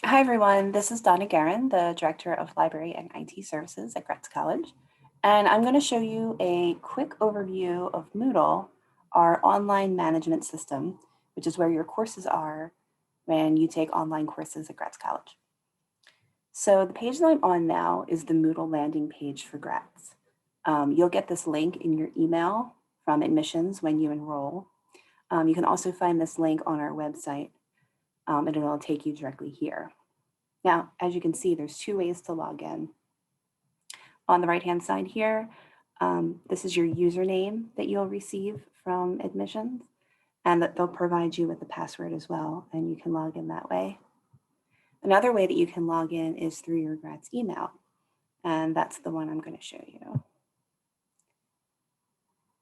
Hi, everyone. This is Donna Guerin, the Director of Library and IT Services at Gratz College. And I'm going to show you a quick overview of Moodle, our online management system, which is where your courses are when you take online courses at Gratz College. So the page that I'm on now is the Moodle landing page for Gratz. You'll get this link in your email from admissions when you enroll. You can also find this link on our website, and it'll take you directly here. Now, as you can see, there's two ways to log in. On the right-hand side here, this is your username that you'll receive from admissions, and that they'll provide you with the password as well, and you can log in that way. Another way that you can log in is through your Gratz email, and that's the one I'm going to show you.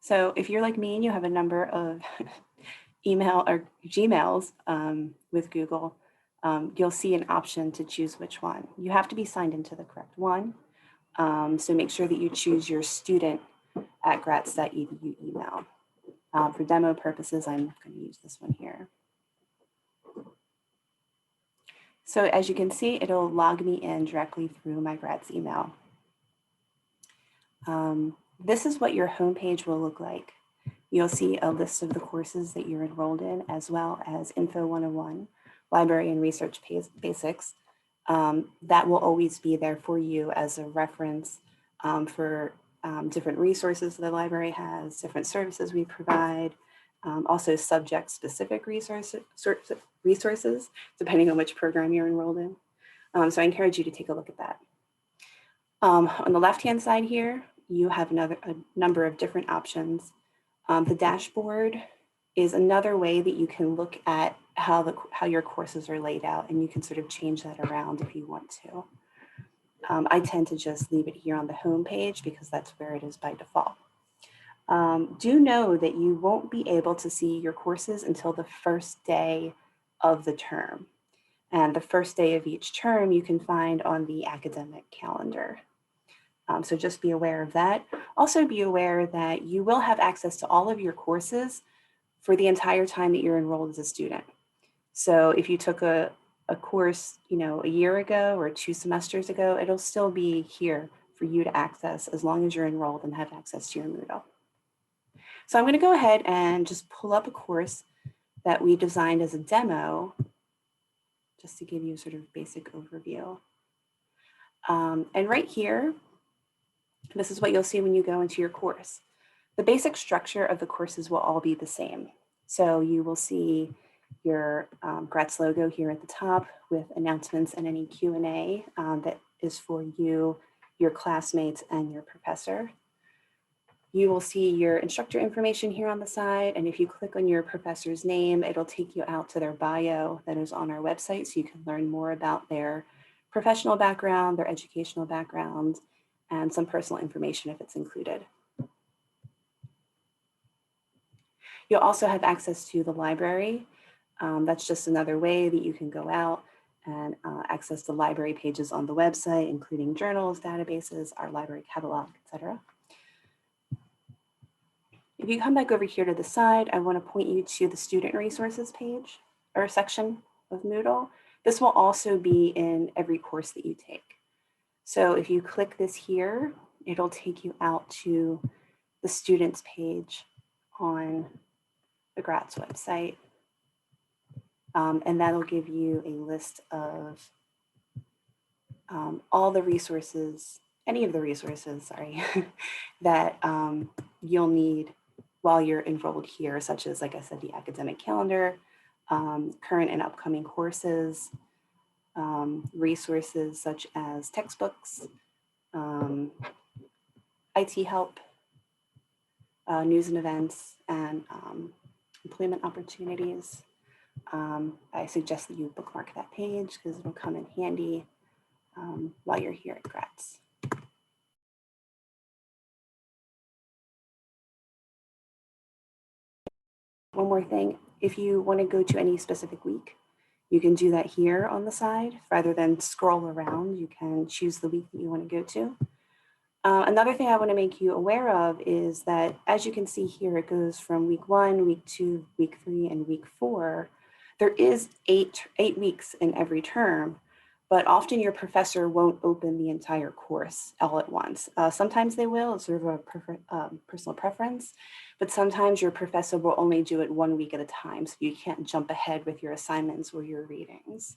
So if you're like me and you have a number of email or Gmails with Google, you'll see an option to choose which one. You have to be signed into the correct one. So make sure that you choose your student@gratz.edu email. For demo purposes, I'm going to use this one here. So as you can see, it'll log me in directly through my Gratz email. This is what your homepage will look like. You'll see a list of the courses that you're enrolled in, as well as Info 101, Library and Research Basics. That will always be there for you as a reference for different resources the library has, different services we provide, also subject-specific resources, depending on which program you're enrolled in. So I encourage you to take a look at that. On the left-hand side here, you have a number of different options. The dashboard is another way that you can look at how your courses are laid out, and you can sort of change that around if you want to. I tend to just leave it here on the home page because that's where it is by default. Do know that you won't be able to see your courses until the first day of the term. And the first day of each term you can find on the academic calendar. So just be aware of that. Also be aware that you will have access to all of your courses for the entire time that you're enrolled as a student. So if you took a course, a year ago or 2 semesters ago, it'll still be here for you to access as long as you're enrolled and have access to your Moodle. So I'm going to go ahead and just pull up a course that we designed as a demo, just to give you a sort of basic overview. And right here, this is what you'll see when you go into your course. The basic structure of the courses will all be the same. So you will see your Gratz logo here at the top with announcements and any Q&A that is for you, your classmates, and your professor. You will see your instructor information here on the side, and if you click on your professor's name, it'll take you out to their bio that is on our website, so you can learn more about their professional background, their educational background, and some personal information if it's included. You'll also have access to the library. That's just another way that you can go out and access the library pages on the website, including journals, databases, our library catalog, etc. If you come back over here to the side, I want to point you to the student resources page or section of Moodle. This will also be in every course that you take. So if you click this here, it'll take you out to the students page on the Gratz website. And that'll give you a list of all the resources, any of the resources, sorry, that you'll need while you're enrolled here, such as, like I said, the academic calendar, current and upcoming courses, resources such as textbooks, IT help, news and events, and employment opportunities. I suggest that you bookmark that page because it'll come in handy while you're here at Gratz. One more thing, if you want to go to any specific week, you can do that here on the side. Rather than scroll around, you can choose the week that you want to go to. Another thing I want to make you aware of is that, as you can see here, it goes from week 1, week 2, week 3, and week 4. There is eight weeks in every term, but often your professor won't open the entire course all at once. Sometimes they will, it's sort of a personal preference, but sometimes your professor will only do it 1 week at a time, so you can't jump ahead with your assignments or your readings.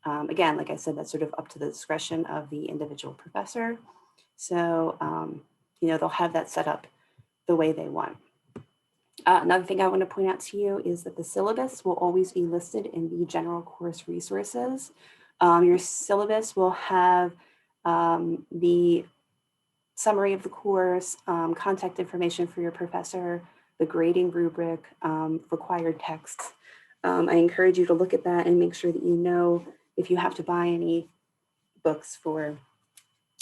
Again, like I said, that's sort of up to the discretion of the individual professor. So, they'll have that set up the way they want. Another thing I want to point out to you is that the syllabus will always be listed in the general course resources. Your syllabus will have the summary of the course, contact information for your professor, the grading rubric, required texts. I encourage you to look at that and make sure that you know if you have to buy any books for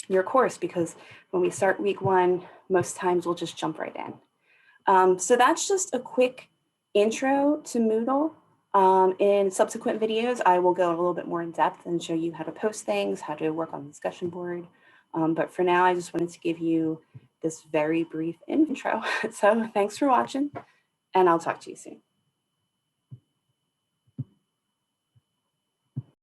your course, because when we start week 1, most times we'll just jump right in. So that's just a quick intro to Moodle. In subsequent videos, I will go a little bit more in depth and show you how to post things, how to work on the discussion board. But for now, I just wanted to give you this very brief intro. So thanks for watching, and I'll talk to you soon.